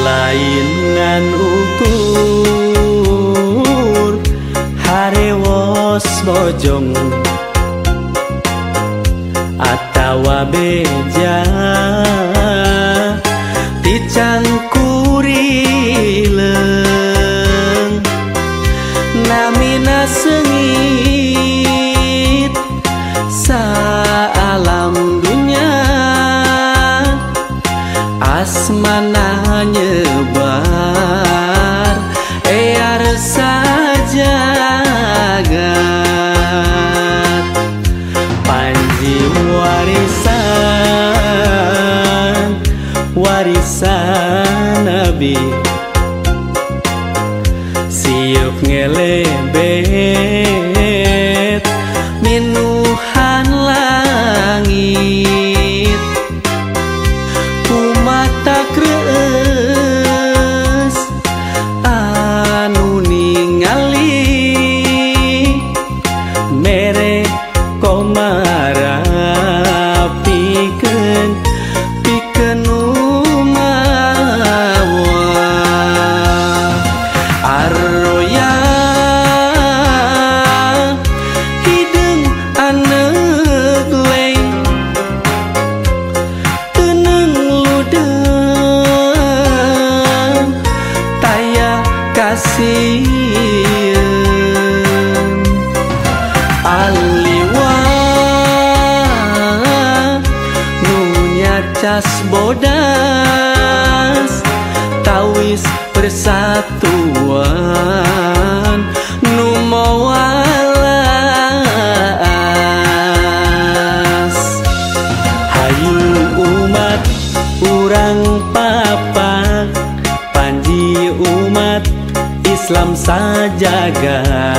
lain ngan ukur harewos bojong atawa beja dicangkurileng namina sengit sa alam dunia asmana nyebar eyar sajagat panji warisan nabi siup ngelebet minuhan langit kumata kreus anu ningali mere komara pikeun arroya hidung aneuk leng teuneng ludeng taya kasieun aliwa nu nyacas bodas tawis persatuan nu mawalas hayu umat urang papak panji umat Islam sajagat